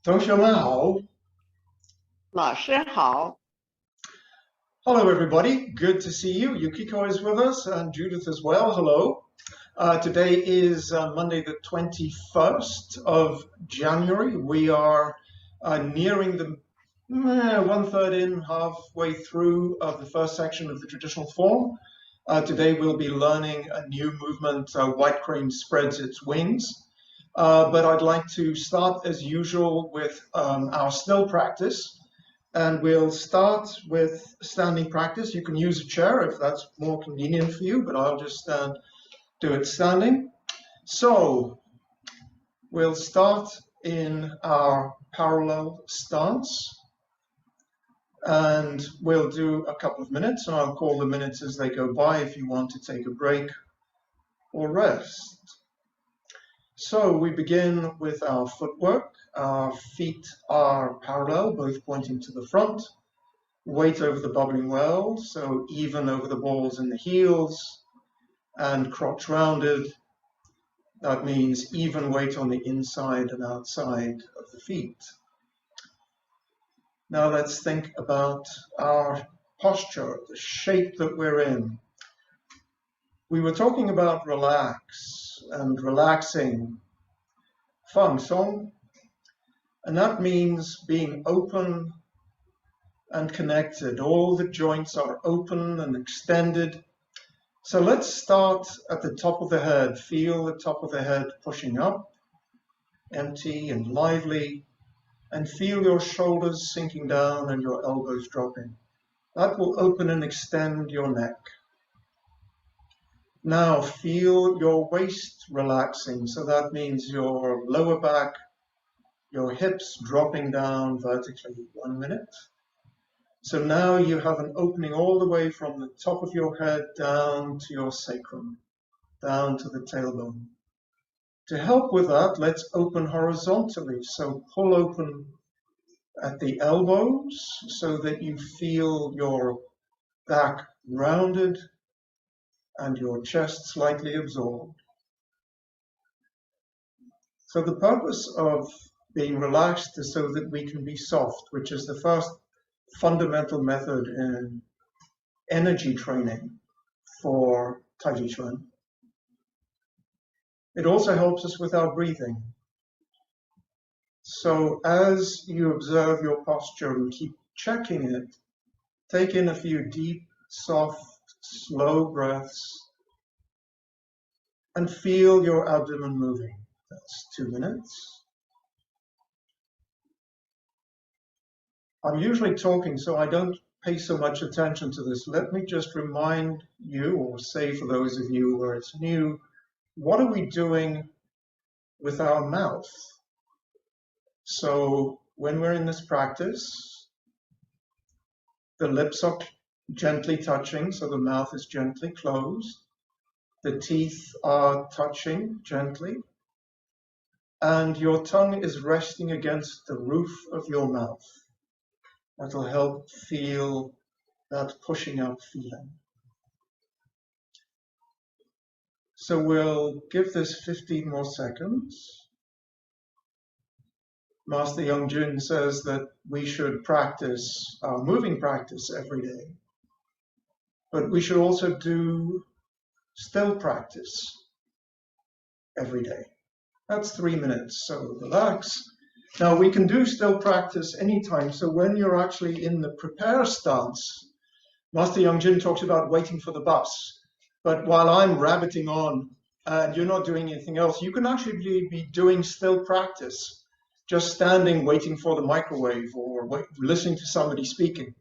同学们好. 老师好。 Hello, everybody. Good to see you. Yukiko is with us and Judith as well. Hello. Today is Monday, the 21st of January. We are nearing the one-third in, halfway through of the first section of the traditional form. Today we'll be learning a new movement, White Crane Spreads Its Wings. But I'd like to start as usual with our still practice. And we'll start with standing practice. You can use a chair if that's more convenient for you, but I'll just do it standing. So we'll start in our parallel stance. And we'll do a couple of minutes, and I'll call the minutes as they go by if you want to take a break or rest. So we begin with our footwork. Our feet are parallel, both pointing to the front. Weight over the bubbling well, so even over the balls in the heels, and crotch rounded. That means even weight on the inside and outside of the feet. Now let's think about our posture, the shape that we're in. We were talking about relax and relaxing, fang song, and that means being open and connected. All the joints are open and extended. So let's start at the top of the head. Feel the top of the head pushing up, empty and lively, and feel your shoulders sinking down and your elbows dropping. That will open and extend your neck. Now feel your waist relaxing. So that means your lower back, your hips dropping down vertically. 1 minute. So now you have an opening all the way from the top of your head down to your sacrum, down to the tailbone. To help with that, let's open horizontally. So pull open at the elbows so that you feel your back rounded and your chest slightly absorbed. So the purpose of being relaxed is so that we can be soft, which is the first fundamental method in energy training for Tai Chi Chuan. It also helps us with our breathing. So as you observe your posture and keep checking it, take in a few deep, soft, slow breaths and feel your abdomen moving. That's 2 minutes. I'm usually talking, so I don't pay so much attention to this. Let me just remind you, or say for those of you where it's new, what are we doing with our mouth? So when we're in this practice, the lips are gently touching, so the mouth is gently closed. The teeth are touching gently, and your tongue is resting against the roof of your mouth. That'll help feel that pushing up feeling. So we'll give this 15 more seconds. Master Youngjun says that we should practice our moving practice every day, but we should also do still practice every day. That's 3 minutes, so relax. Now we can do still practice anytime, so when you're actually in the prepare stance, Master Youngjun talks about waiting for the bus, but while I'm rabbiting on and you're not doing anything else, you can actually be doing still practice, just standing waiting for the microwave or listening to somebody speaking.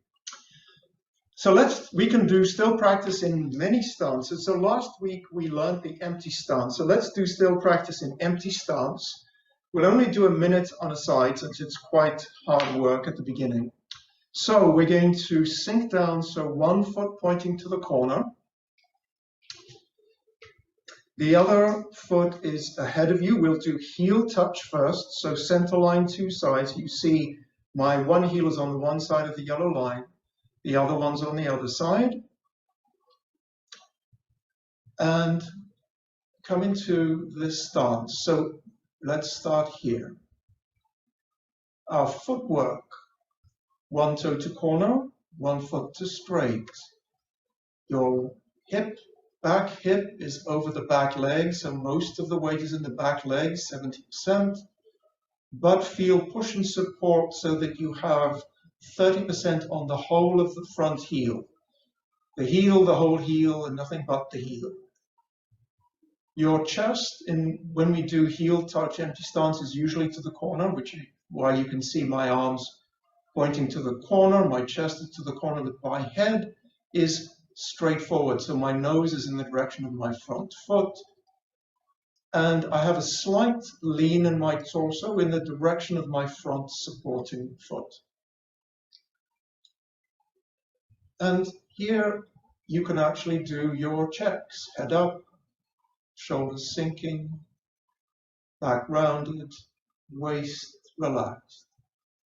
So we can do still practice in many stances. So last week we learned the empty stance. So let's do still practice in empty stance. We'll only do a minute on a side since it's quite hard work at the beginning. So we're going to sink down, so 1 foot pointing to the corner. The other foot is ahead of you. We'll do heel touch first. So center line 2 sides. You see my one heel is on the one side of the yellow line. The other one's on the other side. And come into this stance. So let's start here. our footwork. One toe to corner, one foot to straight. Your back hip is over the back leg, so most of the weight is in the back leg, 70%. But feel push and support so that you have 30% on the whole of the front heel. The heel, the whole heel, and nothing but the heel. Your chest, when we do heel touch empty stance, is usually to the corner, while you can see my arms pointing to the corner, my chest is to the corner, but my head is straight forward. So my nose is in the direction of my front foot. And I have a slight lean in my torso in the direction of my front supporting foot. And here you can actually do your checks. Head up, shoulders sinking, back rounded, waist relaxed.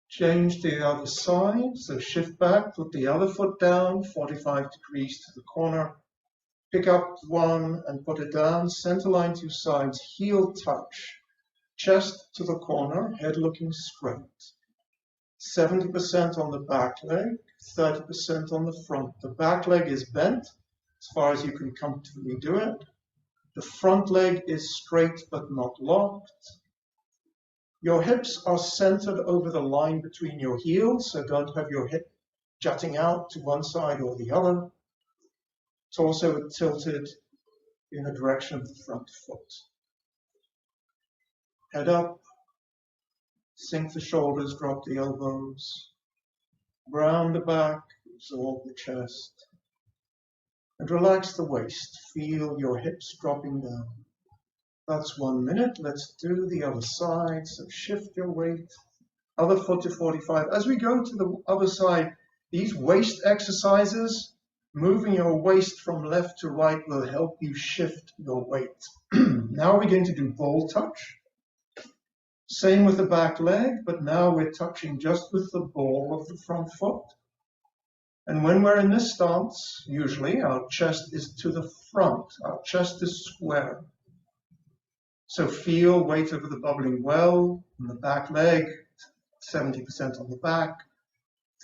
Change to the other side, so shift back, put the other foot down, 45 degrees to the corner. Pick up one and put it down, center line to sides, heel touch, chest to the corner, head looking straight. 70% on the back leg, 30% on the front. The back leg is bent as far as you can comfortably do it. The front leg is straight but not locked. Your hips are centered over the line between your heels, so don't have your hip jutting out to one side or the other. Torso tilted in the direction of the front foot. Head up, sink the shoulders, drop the elbows, round the back, absorb the chest, and relax the waist. Feel your hips dropping down. That's 1 minute. Let's do the other side. So shift your weight, other foot to 45. As we go to the other side, these waist exercises, moving your waist from left to right, will help you shift your weight. Now we're going to do ball touch. Same with the back leg, but now we're touching just with the ball of the front foot. And when we're in this stance, usually our chest is to the front. Our chest is square. So feel weight over the bubbling well in the back leg, 70% on the back,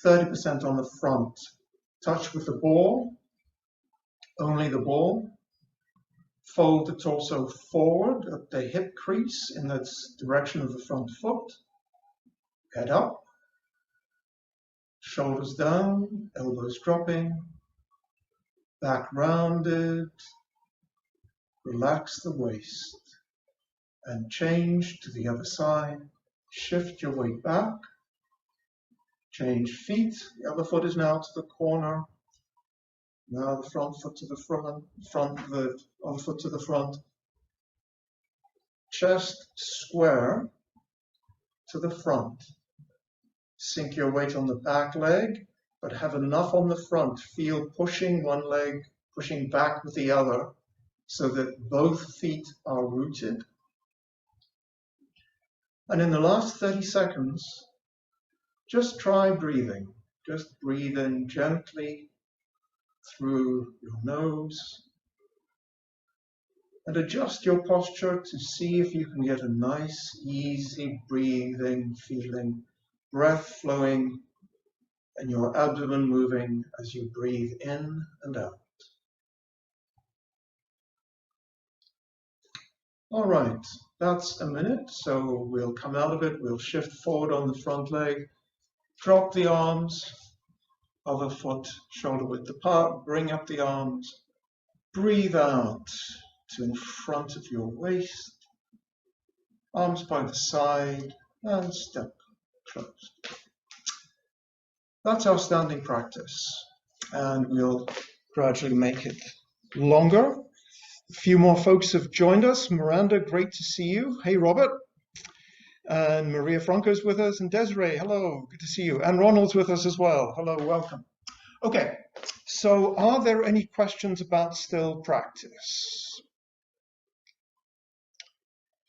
30% on the front. Touch with the ball, only the ball. Fold the torso forward at the hip crease in the direction of the front foot. Head up, shoulders down, elbows dropping, back rounded. Relax the waist and change to the other side. Shift your weight back. Change feet. The other foot is now to the corner. Now the front foot to the front, the other foot to the front. Chest square to the front. Sink your weight on the back leg, but have enough on the front. Feel pushing one leg, pushing back with the other, so that both feet are rooted. And in the last 30 seconds, just try breathing. Just breathe in gently through your nose and adjust your posture to see if you can get a nice, easy breathing feeling, breath flowing and your abdomen moving as you breathe in and out. All right, that's a minute, so we'll come out of it. We'll shift forward on the front leg, drop the arms, other foot shoulder width apart, bring up the arms, breathe out to in front of your waist, arms by the side, and step closed. That's our standing practice, and we'll gradually make it longer. A few more folks have joined us. Miranda, great to see you. Hey, Robert. And Maria Franco's with us, and Desiree, hello, good to see you. And Ronald's with us as well. Hello, welcome. Okay, so are there any questions about still practice?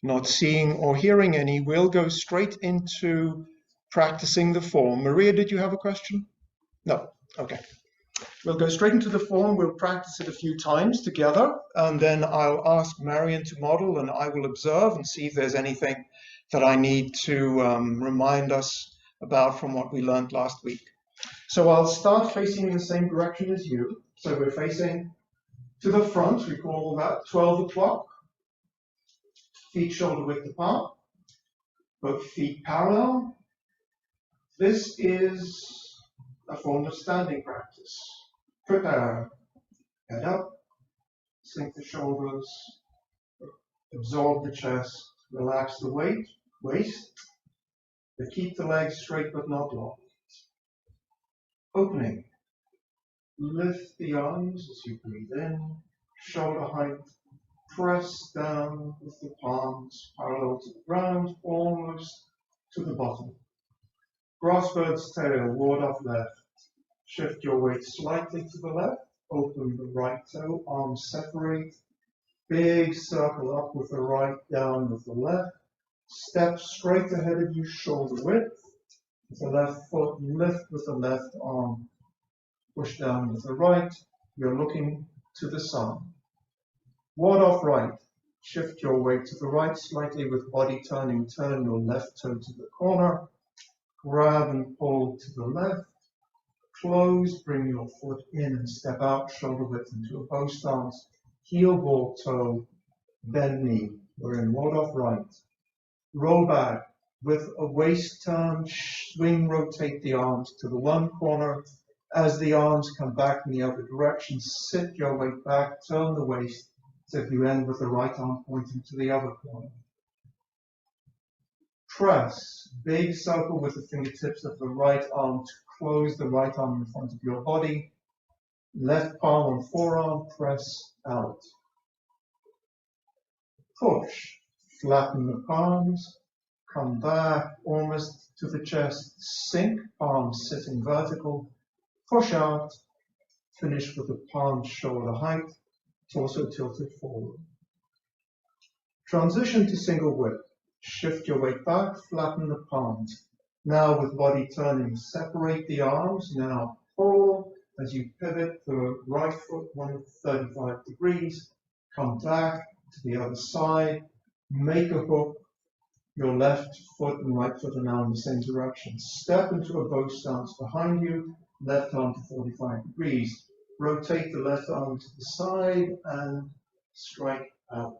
Not seeing or hearing any, we'll go straight into practicing the form. Maria, did you have a question? No, okay. We'll go straight into the form. We'll practice it a few times together, and then I'll ask Marion to model, and I will observe and see if there's anything that I need to remind us about from what we learned last week. So I'll start facing in the same direction as you. So we're facing to the front. We call that 12 o'clock. Feet shoulder width apart. Both feet parallel. This is a form of standing practice. Prepare. Head up. Sink the shoulders. Absorb the chest. Relax the waist. But keep the legs straight but not locked. Opening. Lift the arms as you breathe in. Shoulder height. Press down with the palms parallel to the ground, almost to the bottom. Grass bird's tail, ward off left. Shift your weight slightly to the left. Open the right toe, arms separate. Big circle up with the right, down with the left. Step straight ahead of you, shoulder width. With the left foot, lift with the left arm. Push down with the right. You're looking to the sun. Ward off right. Shift your weight to the right slightly with body turning. Turn your left toe to the corner. Grab and pull to the left. Close, bring your foot in and step out, shoulder width into a bow stance. Heel ball toe, bend knee. We're in ward off right. Roll back with a waist turn, swing, rotate the arms to the one corner. As the arms come back in the other direction, sit your weight back, turn the waist. So if you end with the right arm pointing to the other corner. Press, big circle with the fingertips of the right arm to close the right arm in front of your body. Left palm on forearm, press out. Push, flatten the palms, come back almost to the chest, sink, palms sitting vertical, push out, finish with the palms shoulder height. Torso tilted forward. Transition to single width. Shift your weight back, flatten the palms. Now with body turning, separate the arms. Now pull as you pivot the right foot 135 degrees. Come back to the other side. Make a hook. Your left foot and right foot are now in the same direction. Step into a bow stance behind you. Left arm to 45 degrees. Rotate the left arm to the side and strike out.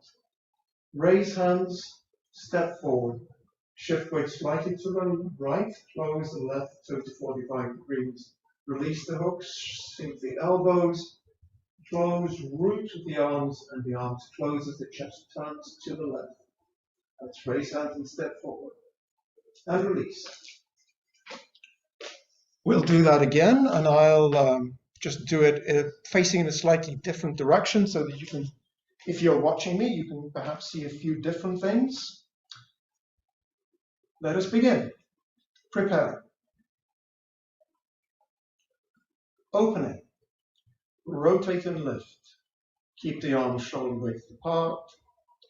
Raise hands, step forward. Shift weight slightly to the right. Close the left toe to 45 degrees. Release the hooks, sink the elbows. Close, root with the arms, and the arms close as the chest turns to the left. Let's raise hands and step forward. And release. We'll do that again, and I'll just do it facing in a slightly different direction so that you can, if you're watching me, you can perhaps see a few different things. Let us begin. Prepare. Opening. Rotate and lift. Keep the arms shoulder width apart.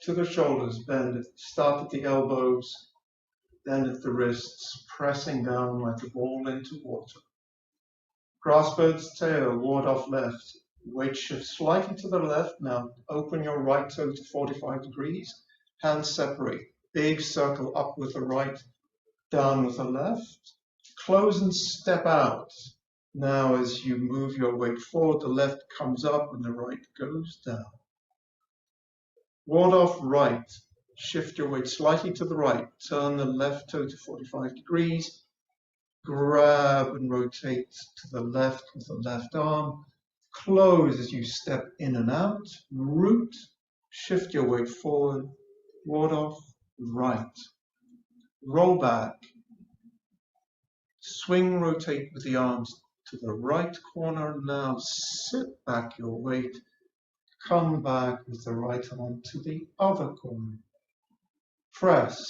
To the shoulders, bend. Start at the elbows, then at the wrists, pressing down like a ball into water. Grass bird's tail, ward off left. Weight shift slightly to the left. Now open your right toe to 45 degrees. Hands separate. Big circle up with the right, down with the left. Close and step out. Now as you move your weight forward, the left comes up and the right goes down. Ward off right. Shift your weight slightly to the right. Turn the left toe to 45 degrees. Grab and rotate to the left with the left arm. Close as you step in and out. Root. Shift your weight forward. Ward off right. Roll back. Swing, rotate with the arms to the right corner. Now sit back your weight. Come back with the right arm to the other corner. Press.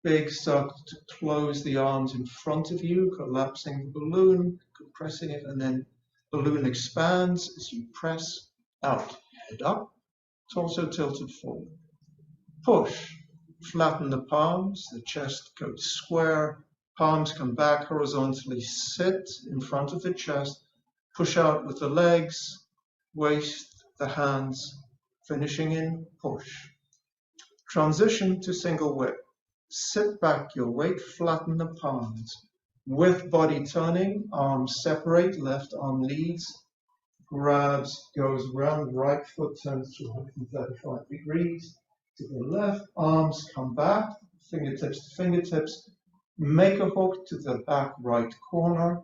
Big circle to close the arms in front of you, collapsing the balloon, compressing it, and then balloon expands as you press out. Head up, torso tilted forward. Push. Flatten the palms, the chest goes square, palms come back horizontally, sit in front of the chest, push out with the legs, waist, the hands, finishing in push. Transition to single whip. Sit back, your weight, flatten the palms. With body turning, arms separate, left arm leads, grabs, goes round, right foot turns to 135 degrees. To the left, arms come back, fingertips to fingertips, make a hook to the back right corner,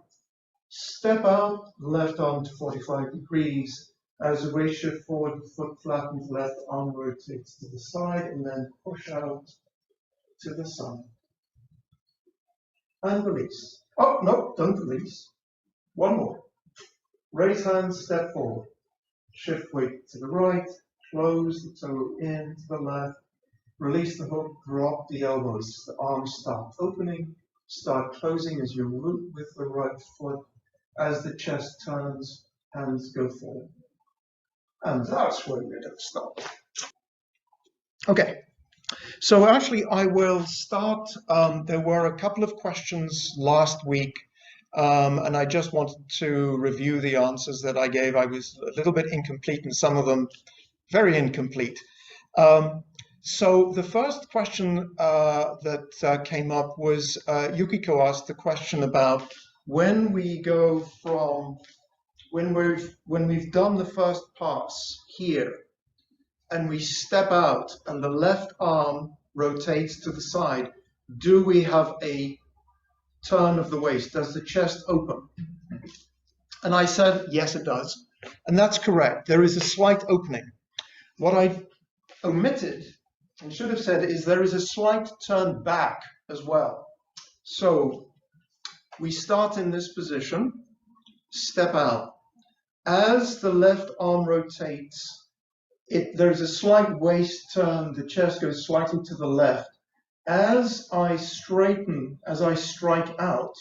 step out, left arm to 45 degrees. As the weight shift forward, the foot flattens, left arm rotates to the side, and then push out to the side. And release. Oh, no, don't release. One more. Raise hands, step forward. Shift weight to the right, close the toe in to the left, release the hook, drop the elbows. The arms start opening, start closing as you root with the right foot. As the chest turns, hands go forward. And that's where we're going to stop. Okay, so actually I will start. There were a couple of questions last week, and I just wanted to review the answers that I gave. I was a little bit incomplete in some of them, very incomplete. So the first question that came up was Yukiko asked the question about when we go from when we've done the first pass here and we step out and the left arm rotates to the side, do we have a turn of the waist? Does the chest open? And I said, yes, it does. And that's correct. There is a slight opening. What I omitted and should have said is there is a slight turn back as well. So we start in this position, step out. As the left arm rotates, there's a slight waist turn, the chest goes slightly to the left. As I straighten, as I strike out,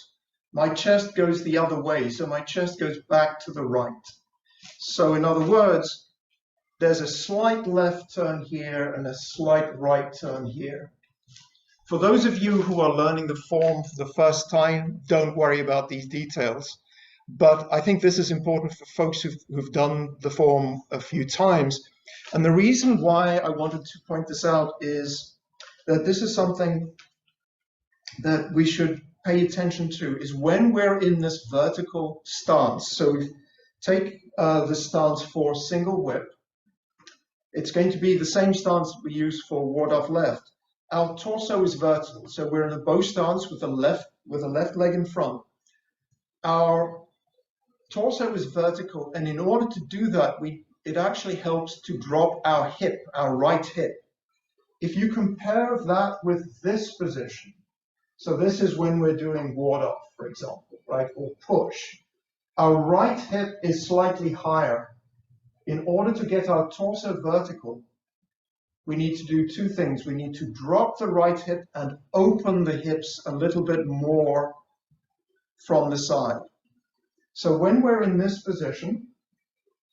my chest goes the other way, so my chest goes back to the right. So in other words, there's a slight left turn here and a slight right turn here. For those of you who are learning the form for the first time, don't worry about these details. But I think this is important for folks who've done the form a few times. And the reason why I wanted to point this out is that this is something that we should pay attention to, is when we're in this vertical stance. So take the stance for single whip. It's going to be the same stance we use for ward-off left. Our torso is vertical, so we're in a bow stance with the left leg in front. Our torso is vertical, and in order to do that, it actually helps to drop our hip, our right hip. If you compare that with this position, so this is when we're doing ward-off, for example, right, or push. Our right hip is slightly higher. In order to get our torso vertical, we need to do two things. We need to drop the right hip and open the hips a little bit more from the side. So when we're in this position,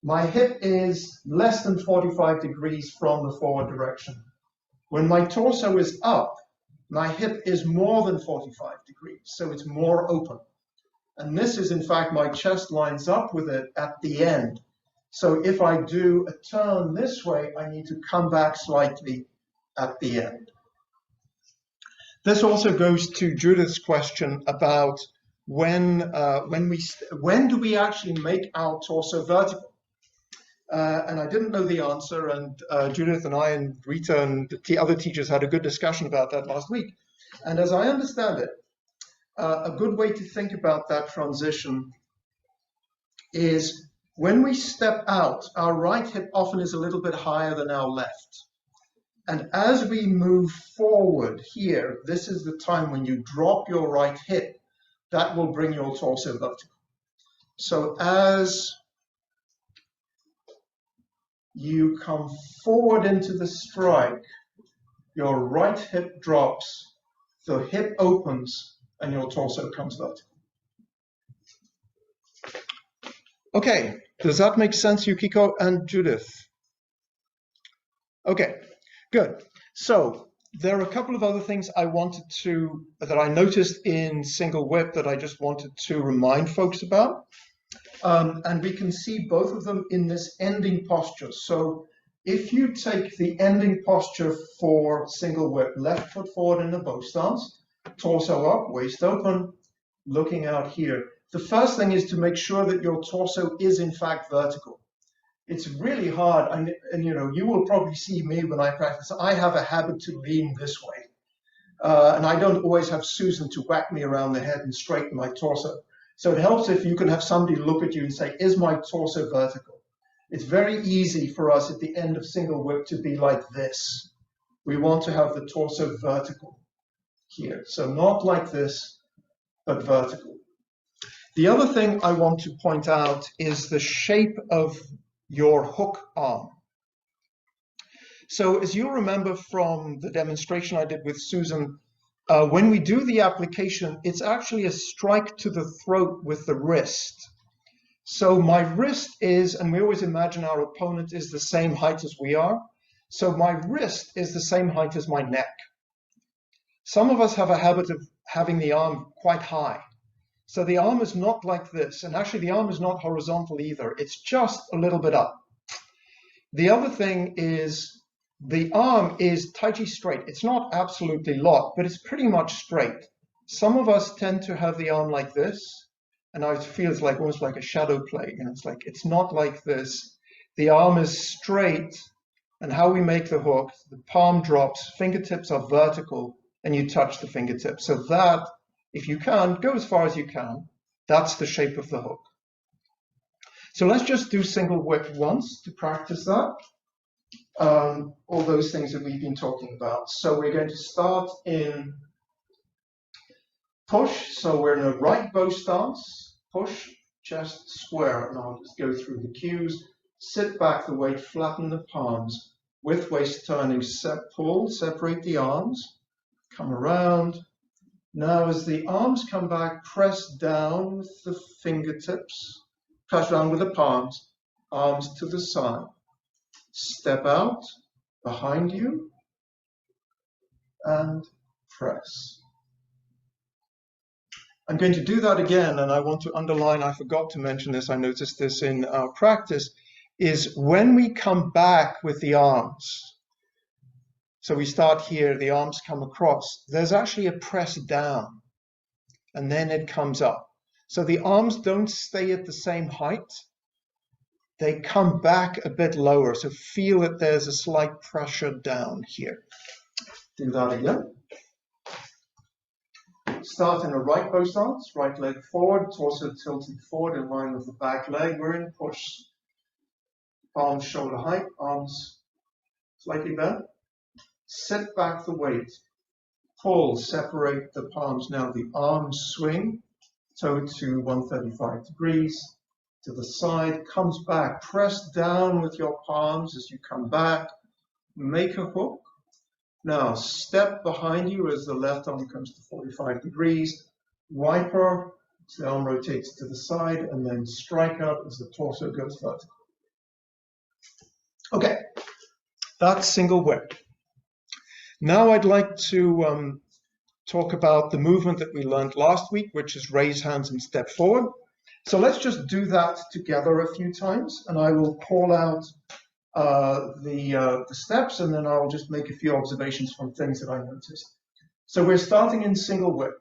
my hip is less than 45 degrees from the forward direction. When my torso is up, my hip is more than 45 degrees, so it's more open. And this is, in fact, my chest lines up with it at the end. So if I do a turn this way, I need to come back slightly at the end. This also goes to Judith's question about when do we actually make our torso vertical? And I didn't know the answer, and Judith and I and Rita and the other teachers had a good discussion about that last week. And as I understand it, a good way to think about that transition is when we step out, our right hip often is a little bit higher than our left. And as we move forward here, this is the time when you drop your right hip, that will bring your torso vertical. So as you come forward into the strike, your right hip drops, the hip opens, and your torso comes vertical. Okay, does that make sense, Yukiko and Judith? Okay, good. So there are a couple of other things that I noticed in single whip that I just wanted to remind folks about. And we can see both of them in this ending posture. So if you take the ending posture for single whip, left foot forward in the bow stance, torso up, waist open, looking out here. The first thing is to make sure that your torso is in fact vertical. It's really hard, and you know, you will probably see me when I practice. I have a habit to lean this way, and I don't always have Susan to whack me around the head and straighten my torso. So it helps if you can have somebody look at you and say, is my torso vertical? It's very easy for us at the end of single whip to be like this. We want to have the torso vertical here. So not like this, but vertical. The other thing I want to point out is the shape of your hook arm. So as you'll remember from the demonstration I did with Susan, when we do the application, it's actually a strike to the throat with the wrist. So my wrist is, and we always imagine our opponent is the same height as we are. So my wrist is the same height as my neck. Some of us have a habit of having the arm quite high. So the arm is not like this, and actually the arm is not horizontal either. It's just a little bit up. The other thing is the arm is taiji straight. It's not absolutely locked, but it's pretty much straight. Some of us tend to have the arm like this, and I feel it's like almost like a shadow play. And it's like, it's not like this. The arm is straight, and how we make the hook, the palm drops, fingertips are vertical, and you touch the fingertips. So that, if you can, go as far as you can. That's the shape of the hook. So let's just do single whip once to practice that. All those things that we've been talking about. So we're going to start in push. So we're in a right bow stance. Push, chest square. And I'll just go through the cues. Sit back the weight, flatten the palms. With waist turning, pull, separate the arms. Come around. Now as the arms come back, press down with the fingertips. Press down with the palms. Arms to the side. Step out behind you and press. I'm going to do that again, and I want to underline, I forgot to mention this, I noticed this in our practice, is when we come back with the arms, so we start here, the arms come across, there's actually a press down, and then it comes up. So the arms don't stay at the same height. They come back a bit lower, so feel that there's a slight pressure down here. Do that again. Start in a right bow stance, right leg forward, torso tilted forward in line with the back leg. We're in push. Palms shoulder height, arms slightly bent. Sit back the weight. Pull, separate the palms. Now the arms swing, toe to 135 degrees. To the side, comes back, press down with your palms as you come back, make a hook. Now step behind you as the left arm comes to 45 degrees, wiper, so the arm rotates to the side, and then strike out as the torso goes vertical. Okay, that's single whip. Now I'd like to talk about the movement that we learned last week, which is raise hands and step forward. So let's just do that together a few times, and I will call out the steps, and then I'll just make a few observations from things that I noticed. So we're starting in single whip.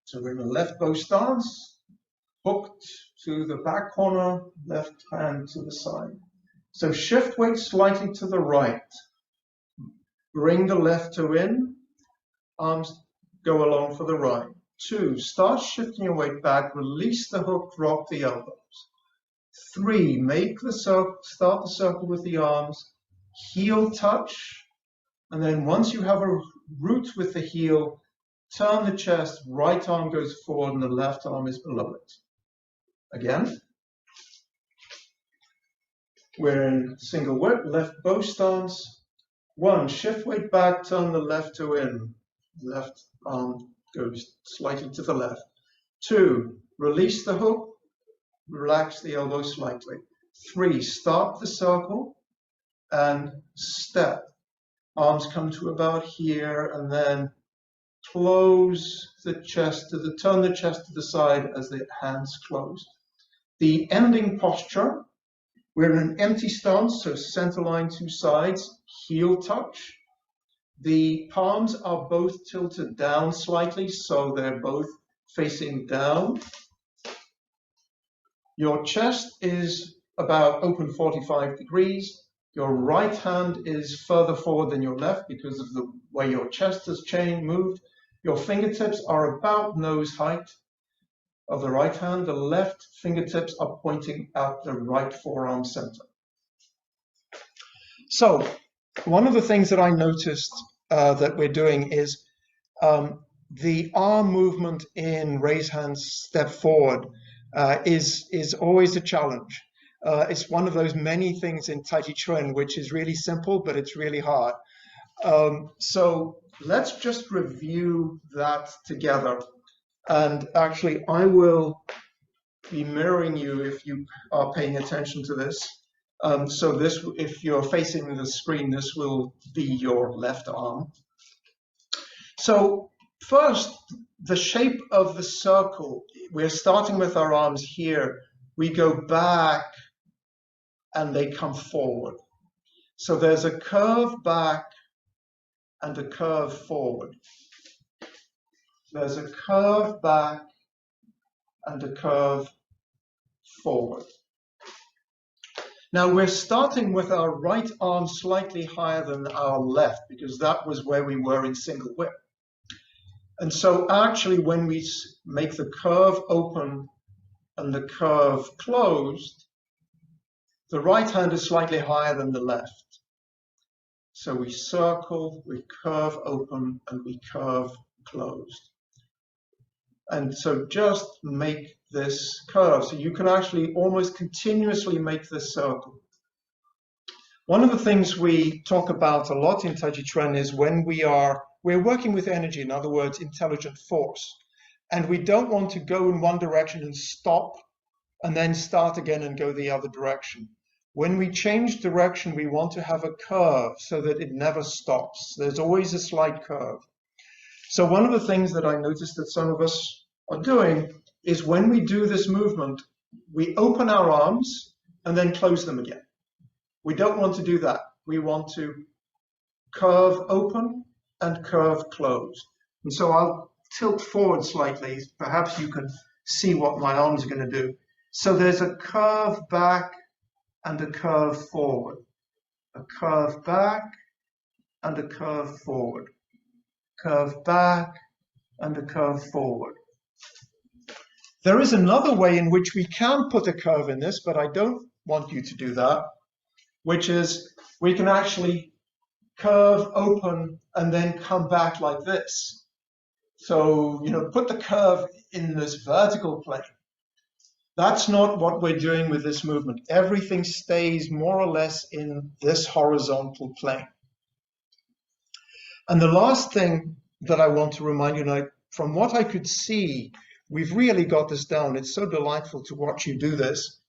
So we're in a left bow stance, hooked to the back corner, left hand to the side. So shift weight slightly to the right. Bring the left toe in, arms go along for the right. 2, start shifting your weight back, release the hook, drop the elbows. 3, make the circle, start the circle with the arms, heel touch, and then once you have a root with the heel, turn the chest, right arm goes forward and the left arm is below it. Again. We're in single whip, left bow stance. 1, shift weight back, turn the left toe in, left arm goes slightly to the left. 2, release the hook, relax the elbow slightly. 3, start the circle and step. Arms come to about here and then close the chest turn the chest to the side as the hands close. The ending posture, we're in an empty stance, so center line, two sides, heel touch. The palms are both tilted down slightly, so they're both facing down. Your chest is about open 45 degrees. Your right hand is further forward than your left because of the way your chest has moved. Your fingertips are about nose height of the right hand. The left fingertips are pointing at the right forearm center. So one of the things that I noticed that we're doing is the arm movement in raise hands, step forward is always a challenge. It's one of those many things in Tai Chi Chuan which is really simple, but it's really hard. So let's just review that together. And actually, I will be mirroring you if you are paying attention to this. So this, if you're facing the screen, this will be your left arm. So first, the shape of the circle. We're starting with our arms here. We go back and they come forward. So there's a curve back and a curve forward. There's a curve back and a curve forward. Now we're starting with our right arm slightly higher than our left because that was where we were in single whip. And so actually when we make the curve open and the curve closed, the right hand is slightly higher than the left. So we circle, we curve open, and we curve closed. And so just make this curve. So you can actually almost continuously make this circle. One of the things we talk about a lot in Tai Chi Chuan is when we're working with energy, in other words, intelligent force. And we don't want to go in one direction and stop and then start again and go the other direction. When we change direction, we want to have a curve so that it never stops. There's always a slight curve. So one of the things that I noticed that some of us are doing is when we do this movement, we open our arms and then close them again. We don't want to do that. We want to curve open and curve close. And so I'll tilt forward slightly. Perhaps you can see what my arms are going to do. So there's a curve back and a curve forward. A curve back and a curve forward. Curve back and a curve forward. There is another way in which we can put a curve in this, but I don't want you to do that, which is we can actually curve open and then come back like this. So, put the curve in this vertical plane. That's not what we're doing with this movement. Everything stays more or less in this horizontal plane. And the last thing that I want to remind you, now, from what I could see, we've really got this down. It's so delightful to watch you do this,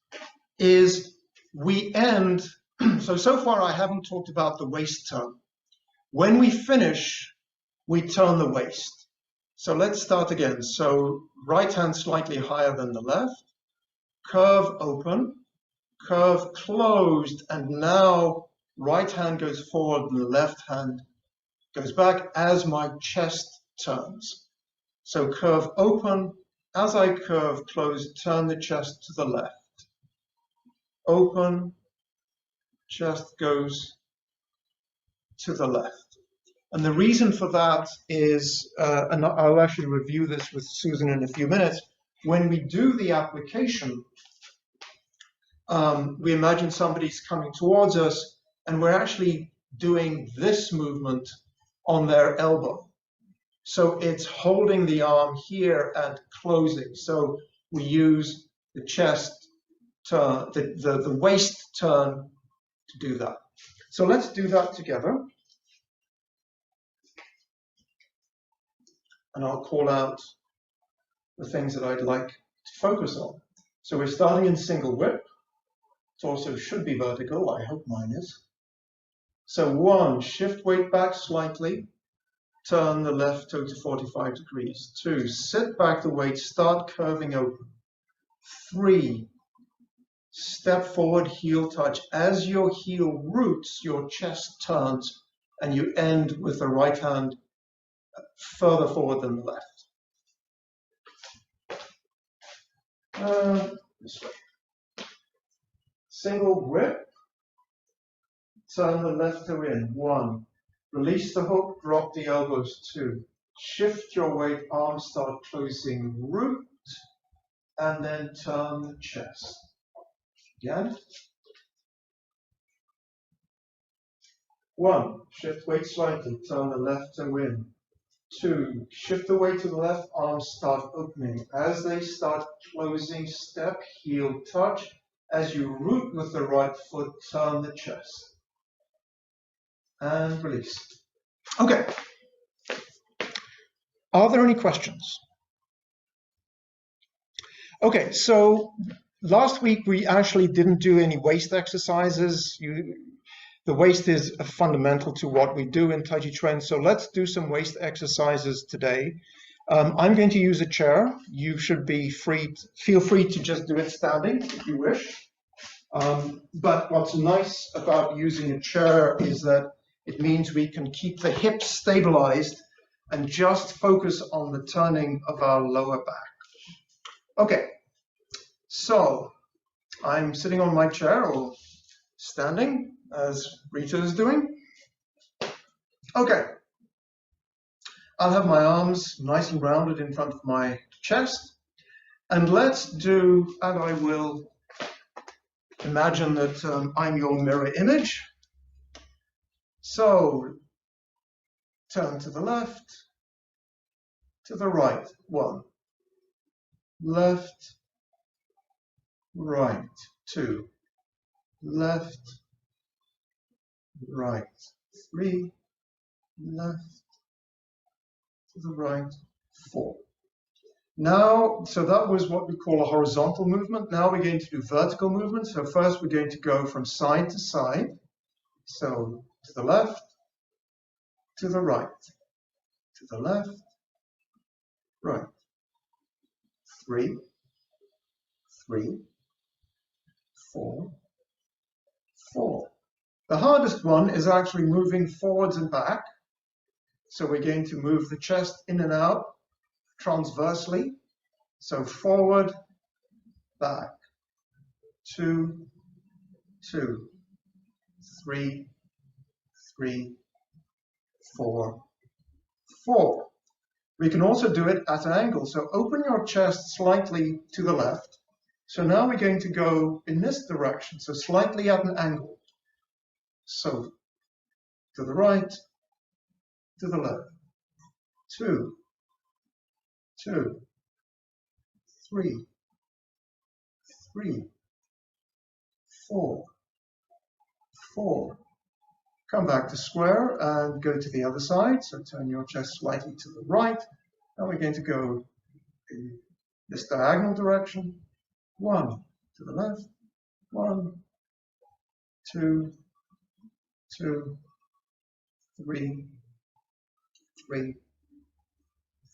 is we end, so far I haven't talked about the waist turn. When we finish, we turn the waist. So let's start again. So right hand slightly higher than the left, curve open, curve closed, and now right hand goes forward and the left hand goes back as my chest turns. So curve open, as I curve close, turn the chest to the left. Open, chest goes to the left. And the reason for that is, and I'll actually review this with Susan in a few minutes, when we do the application, we imagine somebody's coming towards us and we're actually doing this movement on their elbow. So it's holding the arm here and closing. So we use the chest turn, the waist turn to do that. So let's do that together. And I'll call out the things that I'd like to focus on. So we're starting in single whip. Torso should be vertical. I hope mine is. So 1, shift weight back slightly. turn the left toe to 45 degrees. 2, sit back the weight, start curving open. 3, step forward, heel touch. As your heel roots, your chest turns, and you end with the right hand further forward than the left. This way. Single grip, turn the left toe in. 1, release the hook, drop the elbows. 2, shift your weight, arms start closing, root, and then turn the chest. Again. 1, shift weight slightly, turn the left toe in. 2, shift the weight to the left, arms start opening. As they start closing, step, heel touch. As you root with the right foot, turn the chest. And release. Okay. Are there any questions? Okay, so last week we actually didn't do any waist exercises. The waist is fundamental to what we do in Tai Chi Chuan, so let's do some waist exercises today. I'm going to use a chair. You should be feel free to just do it standing if you wish. But what's nice about using a chair is that it means we can keep the hips stabilized and just focus on the turning of our lower back. Okay, so I'm sitting on my chair or standing as Rita is doing. Okay, I'll have my arms nice and rounded in front of my chest. And let's do, and I will imagine that I'm your mirror image. So turn to the left, to the right. 1, left, right. 2, left, right. 3, left, to the right. 4. Now, so that was what we call a horizontal movement. Now we're going to do vertical movement. So first we're going to go from side to side. So to the left, to the right, to the left, right. 3, 3, 4, 4. The hardest one is actually moving forwards and back. So we're going to move the chest in and out transversely. So forward, back. 2, 2, 3, 3, 4, 4. We can also do it at an angle. So open your chest slightly to the left. So now we're going to go in this direction, so slightly at an angle. So to the right, to the left. 2, 2, 3, 3, 4, 4. Come back to square and go to the other side. So turn your chest slightly to the right. Now we're going to go in this diagonal direction. 1, to the left. 1, 2, 2, 3, 3,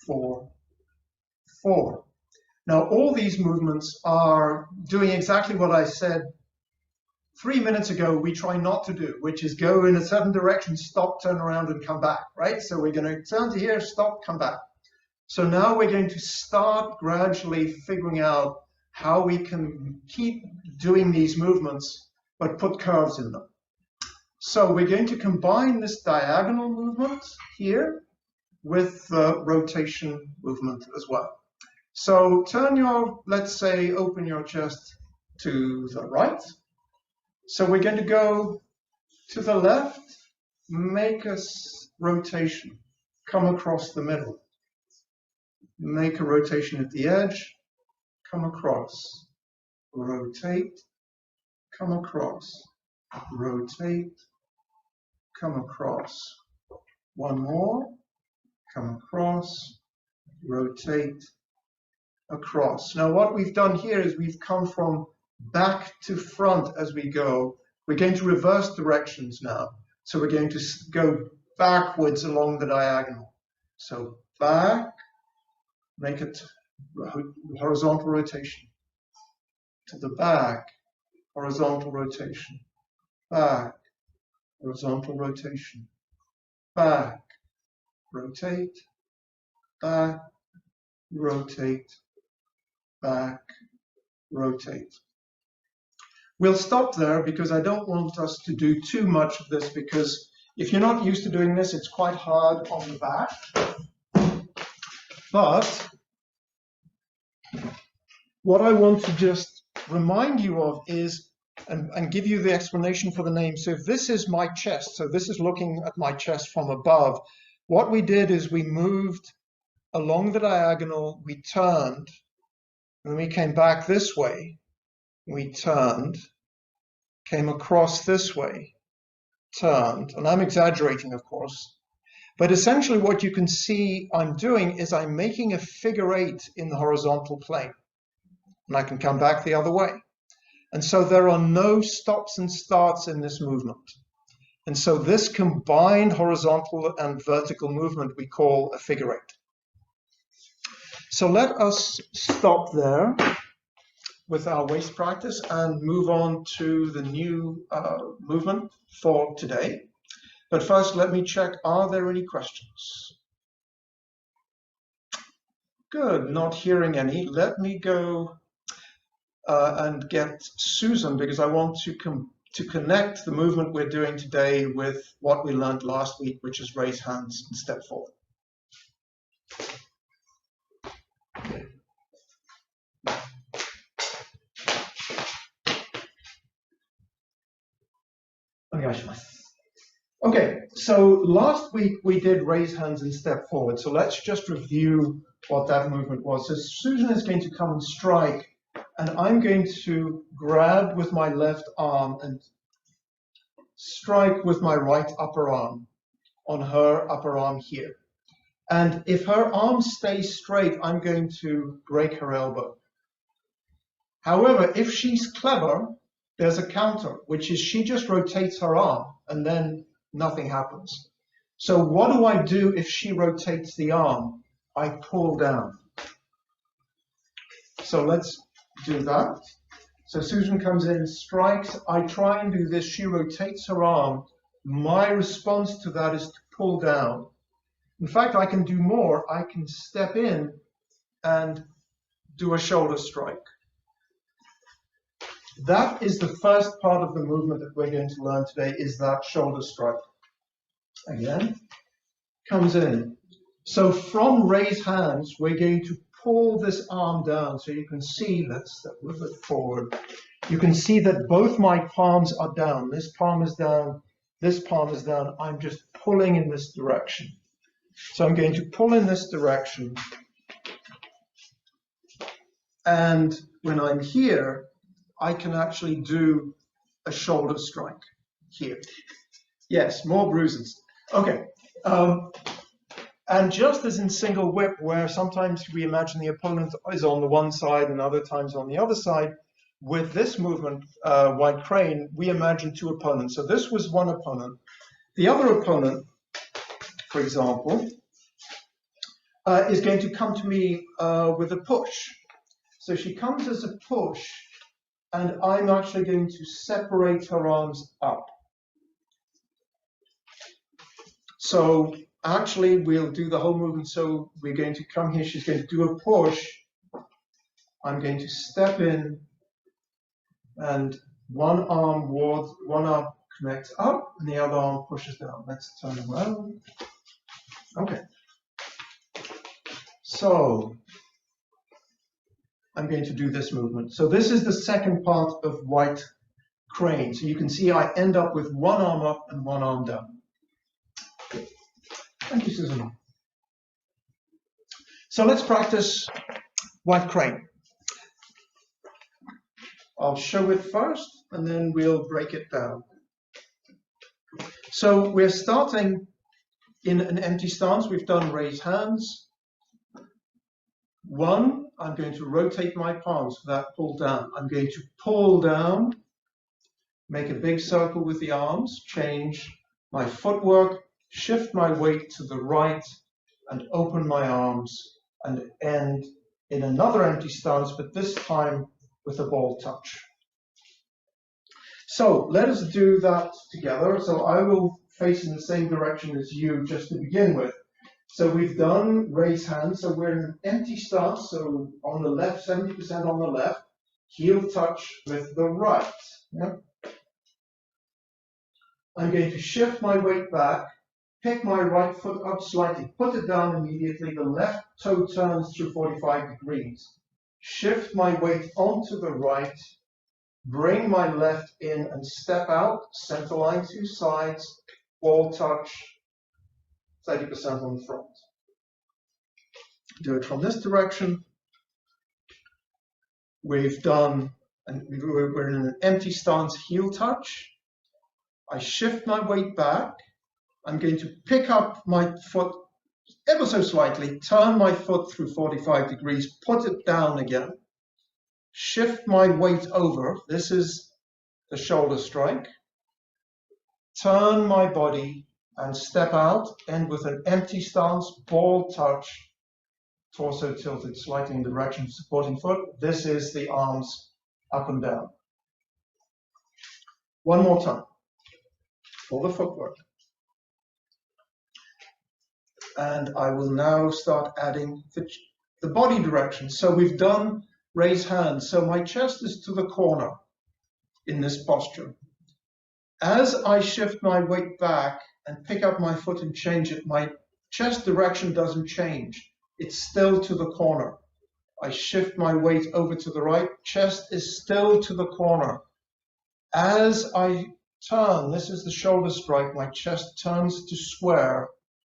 4, 4. Now all these movements are doing exactly what I said 3 minutes ago we try not to do, which is go in a certain direction, stop, turn around, and come back, right? So we're going to turn to here, stop, come back. So now we're going to start gradually figuring out how we can keep doing these movements, but put curves in them. So we're going to combine this diagonal movement here with the rotation movement as well. So turn your, let's say, open your chest to the right. So we're going to go to the left, make a rotation, come across the middle. Make a rotation at the edge, come across, rotate, come across, rotate, come across. One more, come across, rotate, across. Now what we've done here is we've come from back to front as we go. We're going to reverse directions now. So we're going to go backwards along the diagonal. So back, make it horizontal rotation. To the back, horizontal rotation. Back, horizontal rotation. Back, rotate, back, rotate, back, rotate. We'll stop there because I don't want us to do too much of this, because if you're not used to doing this, it's quite hard on the back. But what I want to just remind you of is, and give you the explanation for the name. So if this is my chest, so this is looking at my chest from above, what we did is we moved along the diagonal, we turned, and we came back this way, we turned, came across this way, turned, and I'm exaggerating, of course, but essentially what you can see I'm doing is I'm making a figure eight in the horizontal plane, and I can come back the other way. And so there are no stops and starts in this movement. And so this combined horizontal and vertical movement we call a figure eight. So let us stop there with our waist practice and move on to the new movement for today. But first, let me check, are there any questions? Good, not hearing any. Let me go and get Susan, because I want to connect the movement we're doing today with what we learned last week, which is raise hands and step forward. Okay, so last week we did raise hands and step forward. So let's just review what that movement was. So Susan is going to come and strike, and I'm going to grab with my left arm and strike with my right upper arm on her upper arm here. And if her arm stays straight, I'm going to break her elbow. However, if she's clever, there's a counter, which is she just rotates her arm and then nothing happens. So what do I do if she rotates the arm? I pull down. So let's do that. So Susan comes in, strikes. I try and do this. She rotates her arm. My response to that is to pull down. In fact, I can do more. I can step in and do a shoulder strike. That is the first part of the movement that we're going to learn today, is that shoulder strike. Again, comes in. So from raise hands, we're going to pull this arm down. So you can see, let's step a little bit forward. You can see that both my palms are down. This palm is down, this palm is down. I'm just pulling in this direction. So I'm going to pull in this direction. And when I'm here, I can actually do a shoulder strike here. Yes, more bruises. Okay. And just as in single whip, where sometimes we imagine the opponent is on the one side and other times on the other side, with this movement, white crane, we imagine two opponents. So this was one opponent. The other opponent, for example, is going to come to me with a push. So she comes as a push, and I'm actually going to separate her arms up. So actually, we'll do the whole movement. So we're going to come here. She's going to do a push. I'm going to step in, and one arm connects up, and the other arm pushes down. Let's turn around. Okay. So I'm going to do this movement. So this is the second part of white crane. So you can see I end up with one arm up and one arm down. Good. Thank you, Susan. So let's practice white crane. I'll show it first, and then we'll break it down. So we're starting in an empty stance. We've done raise hands. One, I'm going to rotate my palms for that pull down. I'm going to pull down, make a big circle with the arms, change my footwork, shift my weight to the right, and open my arms and end in another empty stance, but this time with a ball touch. So let us do that together. So I will face in the same direction as you just to begin with. So we've done raise hands. So we're in an empty stance. So on the left, 70% on the left, heel touch with the right. Yeah? I'm going to shift my weight back, pick my right foot up slightly, put it down immediately. The left toe turns through 45 degrees. Shift my weight onto the right, bring my left in and step out, center line, two sides, ball touch, 30% on the front. Do it from this direction. We've done, and we're in an empty stance, heel touch. I shift my weight back. I'm going to pick up my foot ever so slightly, turn my foot through 45 degrees, put it down again, shift my weight over. This is the shoulder strike. Turn my body and step out, end with an empty stance, ball touch, torso tilted slightly in the direction of supporting foot. This is the arms up and down. One more time for the footwork. And I will now start adding the body direction. So we've done raise hands. So my chest is to the corner in this posture. As I shift my weight back and pick up my foot and change it, my chest direction doesn't change. It's still to the corner. I shift my weight over to the right, chest is still to the corner. As I turn, this is the shoulder strike, my chest turns to square,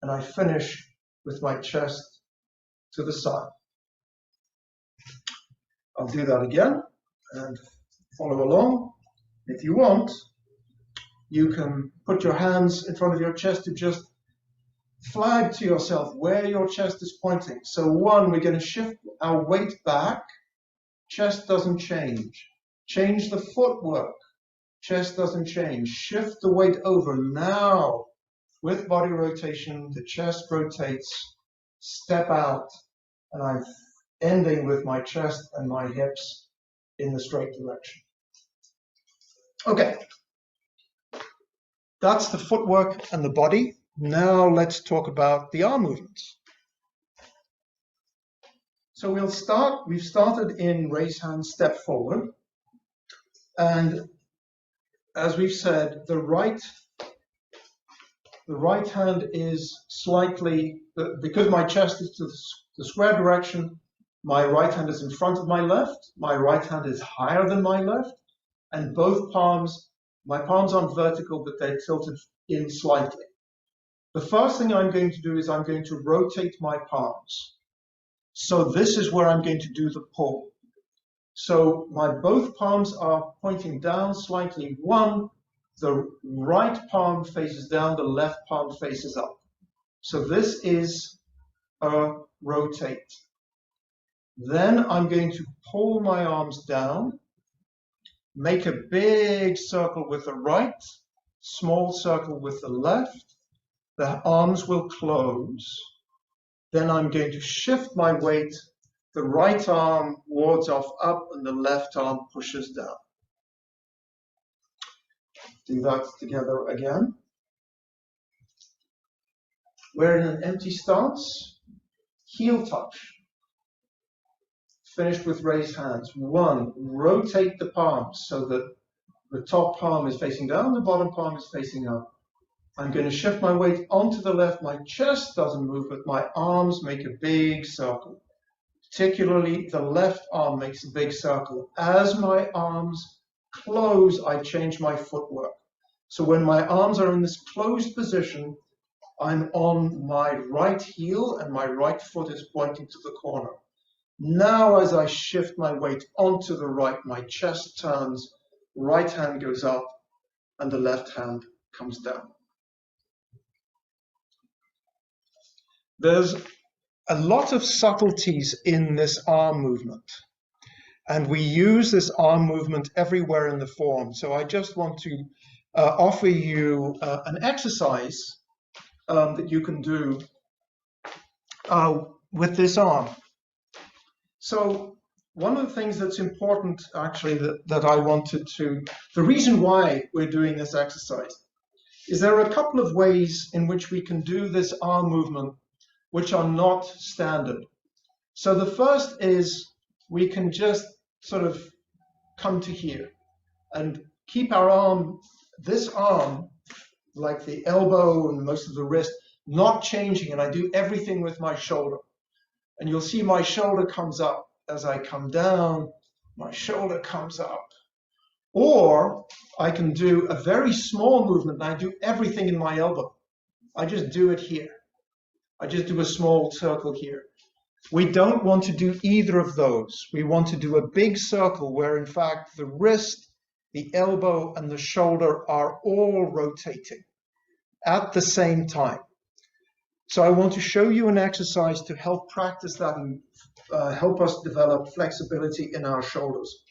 and I finish with my chest to the side. I'll do that again and follow along. If you want, you can put your hands in front of your chest to just flag to yourself where your chest is pointing. So one, we're going to shift our weight back. Chest doesn't change. Change the footwork. Chest doesn't change. Shift the weight over. Now, with body rotation, the chest rotates. Step out. And I'm ending with my chest and my hips in the straight direction. Okay. That's the footwork and the body. Now let's talk about the arm movements. So we've started in raise hand, step forward. And as we've said, the right hand is slightly, because my chest is to the square direction, my right hand is in front of my left, my right hand is higher than my left, and both palms, my palms aren't vertical, but they're tilted in slightly. The first thing I'm going to do is I'm going to rotate my palms. So this is where I'm going to do the pull. So my both palms are pointing down slightly. One, the right palm faces down, the left palm faces up. So this is a rotate. Then I'm going to pull my arms down, make a big circle with the right, small circle with the left. The arms will close. Then I'm going to shift my weight. The right arm wards off up and the left arm pushes down. Do that together again. We're in an empty stance. Heel touch. Finished with raised hands. One, rotate the palms so that the top palm is facing down, the bottom palm is facing up. I'm going to shift my weight onto the left. My chest doesn't move, but my arms make a big circle. Particularly, the left arm makes a big circle. As my arms close, I change my footwork. So when my arms are in this closed position, I'm on my right heel and my right foot is pointing to the corner. Now, as I shift my weight onto the right, my chest turns, right hand goes up, and the left hand comes down. There's a lot of subtleties in this arm movement, and we use this arm movement everywhere in the form. So I just want to offer you an exercise that you can do with this arm. So one of the things that's important, actually, that I wanted to, the reason why we're doing this exercise is there are a couple of ways in which we can do this arm movement which are not standard. So the first is we can just sort of come to here and keep our arm, this arm, like the elbow and most of the wrist, not changing, and I do everything with my shoulder. And you'll see my shoulder comes up as I come down, my shoulder comes up. Or I can do a very small movement and I do everything in my elbow. I just do it here. I just do a small circle here. We don't want to do either of those. We want to do a big circle where in fact the wrist, the elbow, and the shoulder are all rotating at the same time. So I want to show you an exercise to help practice that and help us develop flexibility in our shoulders.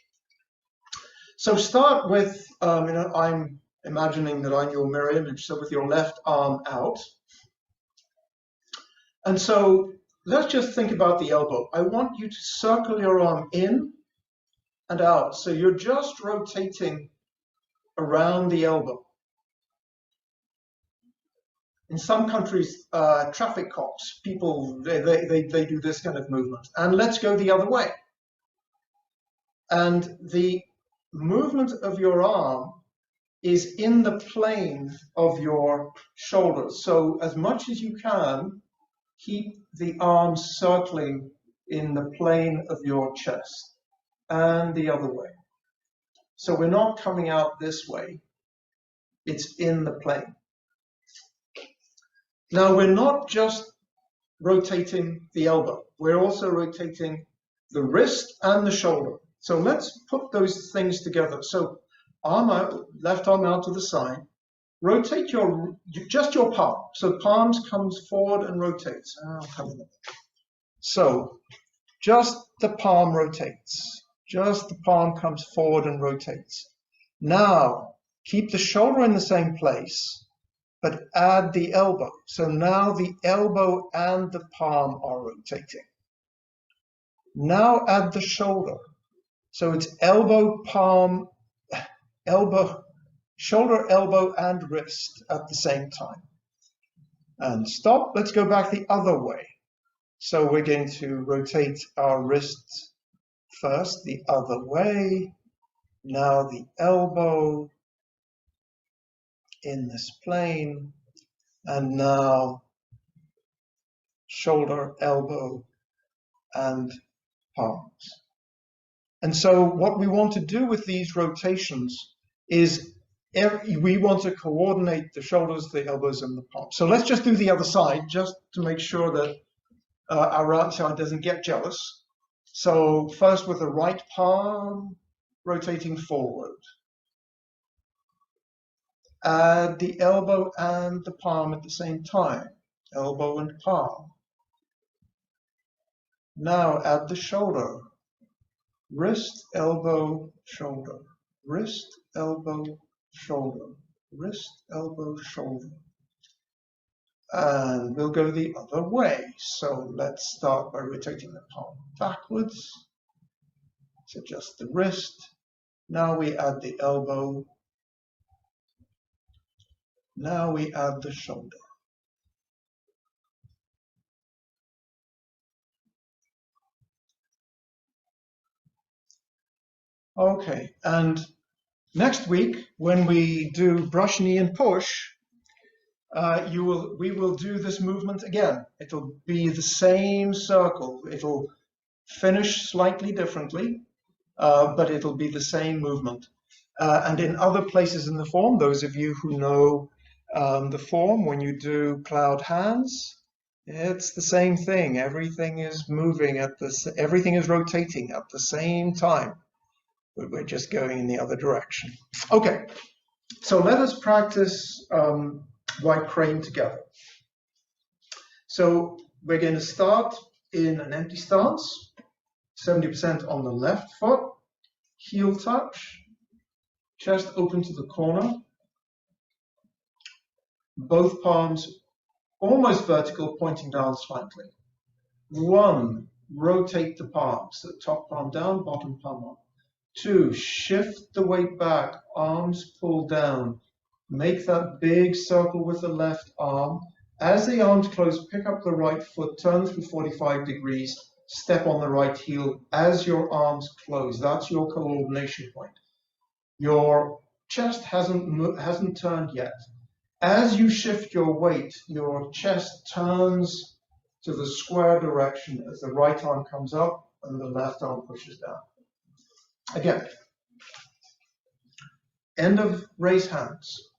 So start with, I'm imagining that I'm your mirror image, so with your left arm out. And so let's just think about the elbow. I want you to circle your arm in and out. So you're just rotating around the elbow. In some countries, traffic cops, people, they do this kind of movement. And let's go the other way. And the movement of your arm is in the plane of your shoulders. So as much as you can, keep the arm circling in the plane of your chest and the other way. So we're not coming out this way. It's in the plane. Now we're not just rotating the elbow. We're also rotating the wrist and the shoulder. So let's put those things together. So arm out, left arm out to the side. Rotate just your palm. So palms comes forward and rotates. So just the palm rotates. Just the palm comes forward and rotates. Now keep the shoulder in the same place, but add the elbow. So now the elbow and the palm are rotating. Now add the shoulder. So it's elbow, palm, elbow, shoulder, elbow, and wrist at the same time. And stop. Let's go back the other way. So we're going to rotate our wrists first the other way. Now the elbow in this plane. And now shoulder, elbow, and palms. And so what we want to do with these rotations is we want to coordinate the shoulders, the elbows, and the palms. So let's just do the other side, just to make sure that our right side doesn't get jealous. So first with the right palm, rotating forward. Add the elbow and the palm at the same time. Elbow and palm. Now add the shoulder. Wrist, elbow, shoulder. Wrist, elbow, shoulder. Wrist, elbow, shoulder. And we'll go the other way. So let's start by rotating the palm backwards. So just the wrist. Now we add the elbow. Now we add the shoulder. Okay, and next week when we do brush, knee, and push, we will do this movement again. It'll be the same circle. It'll finish slightly differently, but it'll be the same movement. And in other places in the form, those of you who know the form, when you do cloud hands, it's the same thing. Everything is moving everything is rotating at the same time. But we're just going in the other direction. Okay, so let us practice white crane together. So we're going to start in an empty stance, 70% on the left foot, heel touch, chest open to the corner, both palms almost vertical, pointing down slightly. 1, rotate the palms, the top palm down, bottom palm up. 2, shift the weight back, arms pull down. Make that big circle with the left arm. As the arms close, pick up the right foot, turn through 45 degrees, step on the right heel as your arms close. That's your coordination point. Your chest hasn't turned yet. As you shift your weight, your chest turns to the square direction as the right arm comes up and the left arm pushes down. Again, end of raise hands.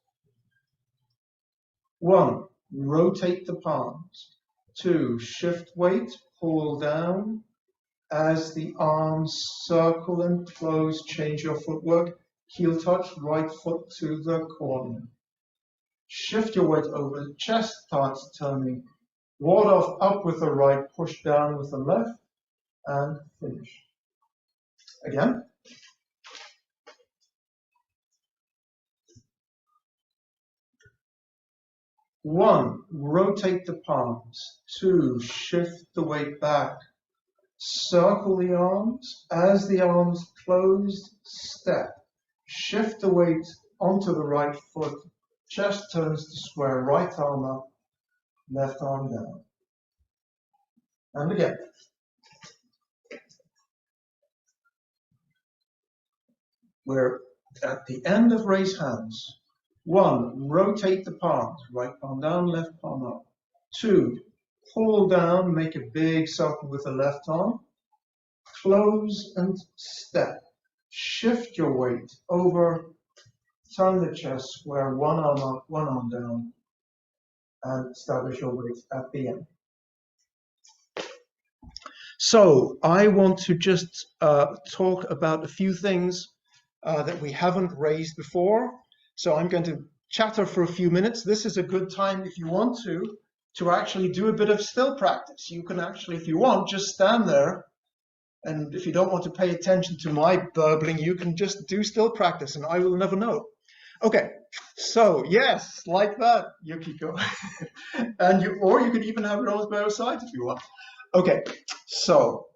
1, rotate the palms. 2, shift weight, pull down. As the arms circle and close, change your footwork. Heel touch, right foot to the corner. Shift your weight over, chest starts turning. Ward off up with the right, push down with the left, and finish. Again. One, rotate the palms. 2, shift the weight back. Circle the arms. As the arms close, step. Shift the weight onto the right foot. Chest turns to square, right arm up, left arm down. And again. We're at the end of raise hands. 1, rotate the palms, right palm down, left palm up. 2, pull down, make a big circle with the left arm. Close and step. Shift your weight over, turn the chest square, one arm up, one arm down, and establish your weight at the end. So I want to just talk about a few things that we haven't raised before. So I'm going to chatter for a few minutes. This is a good time if you want to actually do a bit of still practice. You can actually, if you want, just stand there. And if you don't want to pay attention to my burbling, you can just do still practice and I will never know. Okay, so yes, like that, Yukiko. And or you could even have your arms by your sides if you want. Okay, so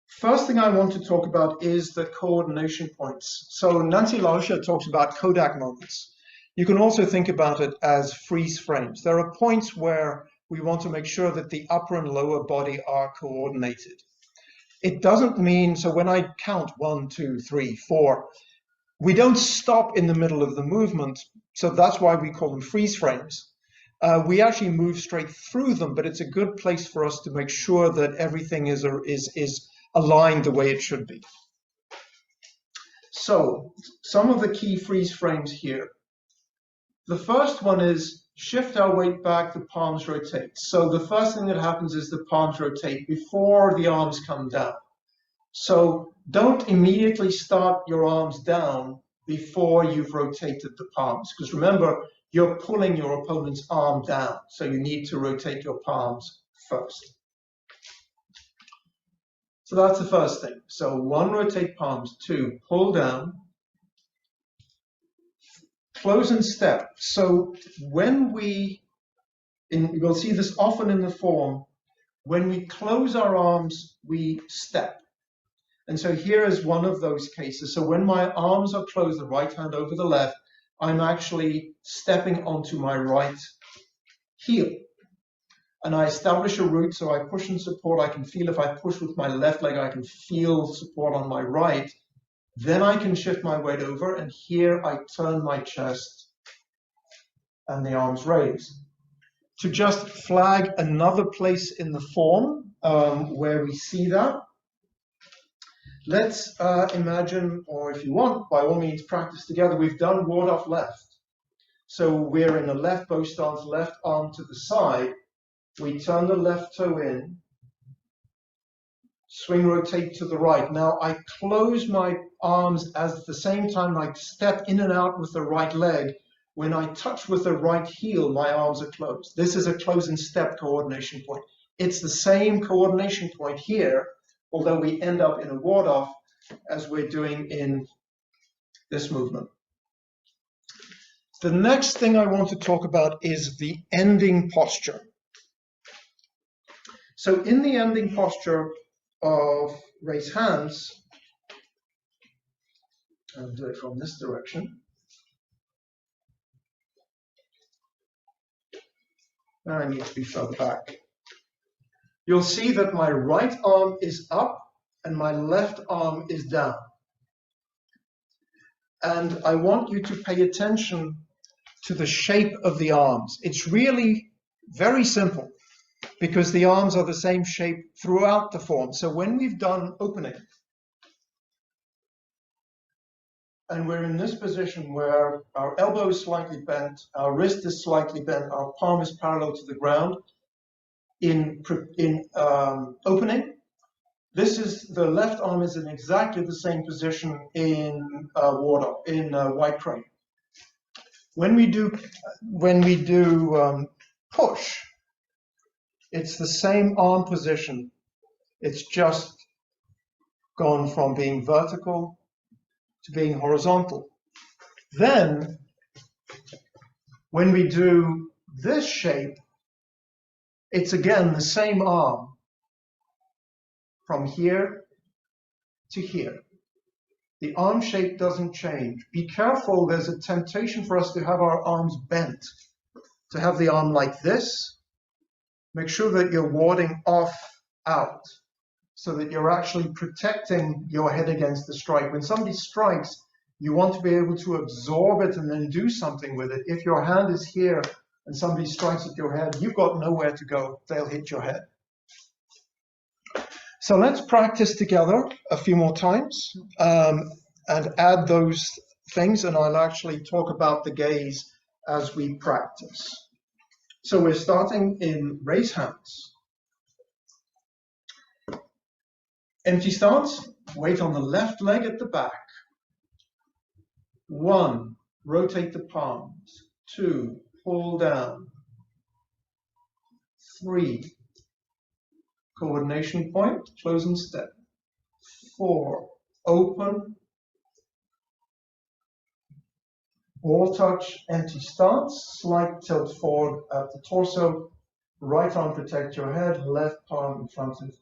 first thing I want to talk about is the coordination points. So Nancy Lauscher talks about Kodak moments. You can also think about it as freeze frames. There are points where we want to make sure that the upper and lower body are coordinated. It doesn't mean, so when I count 1, 2, 3, 4, we don't stop in the middle of the movement. So that's why we call them freeze frames. We actually move straight through them, but it's a good place for us to make sure that everything is aligned the way it should be. So some of the key freeze frames here. The first one is shift our weight back, the palms rotate. So the first thing that happens is the palms rotate before the arms come down. So don't immediately start your arms down before you've rotated the palms, because remember, you're pulling your opponent's arm down. So you need to rotate your palms first. So that's the first thing. So 1, rotate palms. 2, pull down. Close and step. So when we'll see this often in the form, when we close our arms, we step. And so here is one of those cases. So when my arms are closed, the right hand over the left, I'm actually stepping onto my right heel. And I establish a root, so I push and support. I can feel if I push with my left leg, I can feel support on my right. Then I can shift my weight over, and here I turn my chest and the arms raise. To just flag another place in the form where we see that, let's imagine, or if you want, by all means, practice together. We've done ward off left. So we're in a left bow stance, left arm to the side. We turn the left toe in. Swing, rotate to the right. Now I close my arms at the same time I step in and out with the right leg. When I touch with the right heel, my arms are closed. This is a close and step coordination point. It's the same coordination point here, although we end up in a ward off as we're doing in this movement. The next thing I want to talk about is the ending posture. So in the ending posture of raise hands, I'll do it from this direction. I need to be further back. You'll see that my right arm is up and my left arm is down. And I want you to pay attention to the shape of the arms. It's really very simple because the arms are the same shape throughout the form. So when we've done opening, and we're in this position where our elbow is slightly bent, our wrist is slightly bent, our palm is parallel to the ground, in opening, the left arm is in exactly the same position in white crane. When we do push, it's the same arm position. It's just gone from being vertical to being horizontal. Then, when we do this shape, it's again the same arm from here to here. The arm shape doesn't change. Be careful, there's a temptation for us to have our arms bent, to have the arm like this. Make sure that you're warding off out so that you're actually protecting your head against the strike. When somebody strikes, you want to be able to absorb it and then do something with it. If your hand is here and somebody strikes at your head, you've got nowhere to go. They'll hit your head. So let's practice together a few more times and add those things, and I'll actually talk about the gaze as we practice. So we're starting in raise hands. Empty stance, weight on the left leg at the back. 1, rotate the palms. 2, pull down. 3, coordination point, close and step. 4, open. Ball touch, empty stance, slight tilt forward at the torso. Right arm protect your head, left palm in front of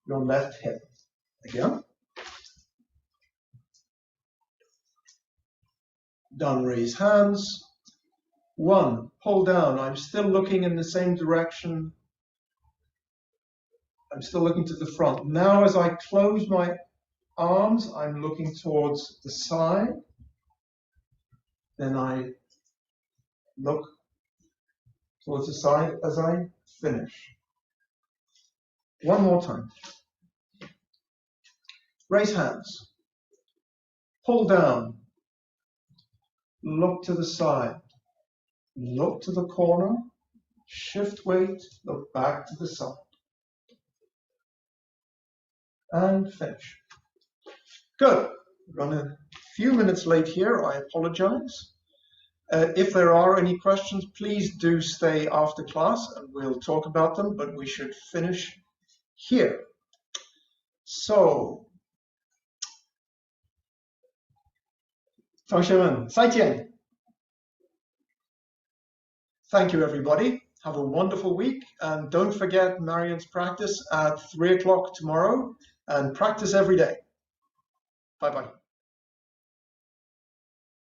your left hip. Again. Done, raise hands. 1, pull down. I'm still looking in the same direction. I'm still looking to the front. Now as I close my arms, I'm looking towards the side. Then I look towards the side as I finish. One more time. Raise hands. Pull down. Look to the side. Look to the corner. Shift weight. Look back to the side. And finish. Good. Run a few minutes late here. I apologize. If there are any questions, please do stay after class and we'll talk about them, but we should finish here. So, 同学们，再见. Thank you, everybody. Have a wonderful week. And don't forget Marion's practice at 3 o'clock tomorrow. And practice every day. Bye-bye.